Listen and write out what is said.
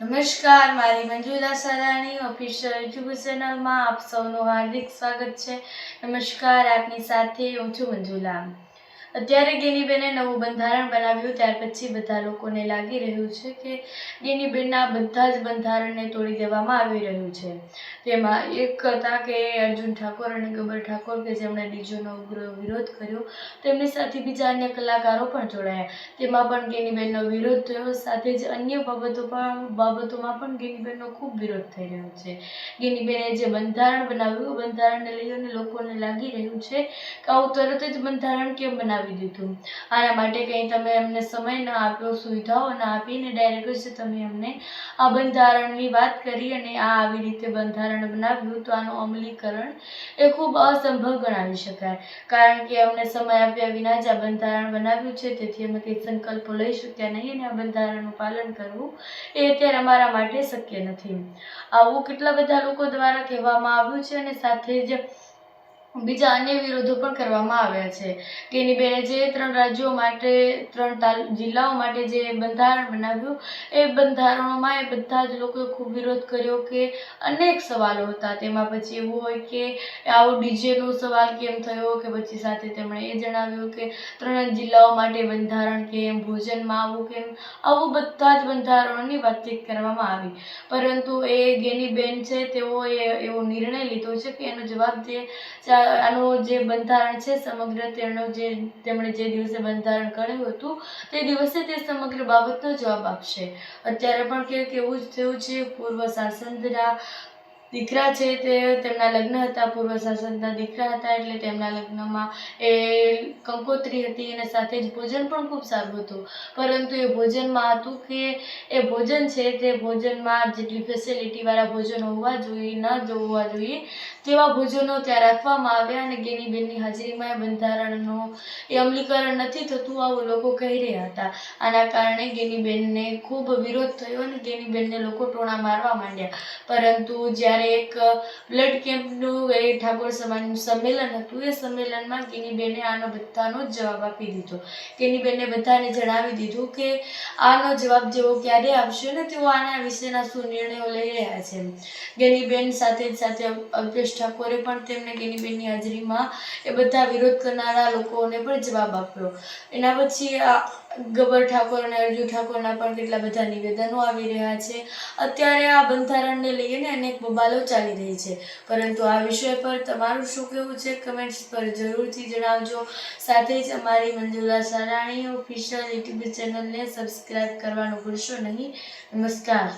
નમસ્કાર, મારી Manjula સરાણી official YouTube ચેનલમાં આપ સૌનું હાર્દિક સ્વાગત છે. નમસ્કાર, આપની સાથે હું છું મંજુલા. અત્યારે ગેનીબેને નવું બંધારણ બનાવ્યું ત્યાર પછી બધા લોકોને લાગી રહ્યું છે કે ગેનીબેનના બધા જ બંધારણને તોડી દેવામાં આવી રહ્યું છે. તેમાં એક હતા કે અર્જુન ઠાકોર અને ગબ્બર ઠાકોર કે જેમણે ડીજેનો ઉગ્ર વિરોધ કર્યો, તેમની સાથે બીજા અન્ય કલાકારો પણ જોડાયા. તેમાં પણ ગેનીબેનનો વિરોધ થયો. સાથે જ અન્ય બાબતોમાં પણ ગેનીબેનનો ખૂબ વિરોધ થઈ રહ્યો છે. ગેનીબેને જે બંધારણ બનાવ્યું, બંધારણને લઈને લોકોને લાગી રહ્યું છે કે આવું તરત જ બંધારણ કેમ બનાવી દીધું. આના માટે કંઈ તમે અમને સમય ન આપ્યો, સુવિધાઓ ન આપીને ડાયરેક્ટ જ તમે અમને આ બંધારણની વાત કરી અને આ આવી રીતે બંધારણ બનાવ્યું, તો આનું અમલીકરણ એ ખૂબ અસંભવ ગણાવી શકાય. કારણ કે અમને સમય આપ્યા વિના જ આ બંધારણ બનાવ્યું છે, તેથી અમે કંઈ સંકલ્પો લઈ શક્યા નહીં અને આ બંધારણનું પાલન કરવું એ અત્યારે અમારા માટે શક્ય નથી. આવું કેટલા બધા લોકો દ્વારા કહેવામાં આવ્યું છે અને સાથે જ બીજા અન્ય વિરોધો પણ કરવામાં આવ્યા છે. ગેનીબેને જે 3 રાજ્યો માટે 3 જિલ્લાઓ માટે જે બંધારણ બનાવ્યું, એ બંધારણોમાં એ બધા જ લોકોએ ખૂબ વિરોધ કર્યો કે અનેક સવાલો હતા. તેમાં પછી એવું હોય કે આવો ડીજેનો સવાલ કેમ થયો, કે પછી સાથે તેમણે એ જણાવ્યું કે 3 જિલ્લાઓ માટે બંધારણ કેમ, ભોજનમાં આવું કેમ, આવું બધા જ બંધારણોની વાતચીત કરવામાં આવી. પરંતુ એ ગેનીબેન છે તેઓએ એવો નિર્ણય લીધો છે કે એનો જવાબ આનું જે બંધારણ છે સમગ્ર તેમણે જે દિવસે બંધારણ કર્યું હતું તે દિવસે તે સમગ્ર બાબતનો જવાબ આપશે. અત્યારે પણ કેવું જ થયું છે. પૂર્વ સાંસદના દીકરા છે, તે તેમના લગ્ન હતા, પૂર્વ સાંસદના દીકરા હતા, એટલે તેમના લગ્નમાં એ કંકોત્રી હતી અને સાથે જ ભોજન પણ ખૂબ સારું હતું. પરંતુ એ ભોજનમાં હતું કે એ ભોજન છે તે ભોજનમાં જેટલી ફેસિલિટીવાળા ભોજનો હોવા જોઈએ, ન હોવા જોઈએ તેવા ભોજનો ત્યાં રાખવામાં આવ્યા અને ગેનીબેનની હાજરીમાં બંધારણનો એ અમલીકરણ નથી થતું, આવું લોકો કહી રહ્યા હતા. આના કારણે ગેનીબેનને ખૂબ વિરોધ થયો અને ગેનીબેનને લોકો ટોણા મારવા માંડ્યા. પરંતુ જ્યારે એક બ્લડ કેમ્પનું એ ઠાકોર સમાજનું સંમેલન હતું, એ સંમેલનમાં ગેનીબેને આનો બધાનો જ જવાબ આપી દીધો. ગેનીબેને બધાને જણાવી દીધું કે આનો જવાબ જેવો ક્યારે આપશે ને તેઓ આના વિશેના શું નિર્ણયો લઈ રહ્યા છે. ગેનીબેન સાથે અલ્પેશ ઠાકોરે પણ તેમને ગેનીબેનની હાજરીમાં એ બધા વિરોધ કરનારા લોકોને પણ જવાબ આપ્યો. એના પછી ગબ્બર ઠાકોર અને અર્જુન ઠાકોરના પણ કેટલા બધા નિવેદનો આવી રહ્યા છે. અત્યારે આ બંધારણને લઈને અનેક બબાલો ચાલી રહી છે. પરંતુ આ વિષય પર તમારું શું કહેવું છે, કમેન્ટ્સ પર જરૂરથી જણાવજો. સાથે જ અમારી મંજુલા સરાણી ઓફિશિયલ યુટ્યુબ ચેનલને સબસ્ક્રાઇબ કરવાનું ભૂલશો નહીં. નમસ્કાર.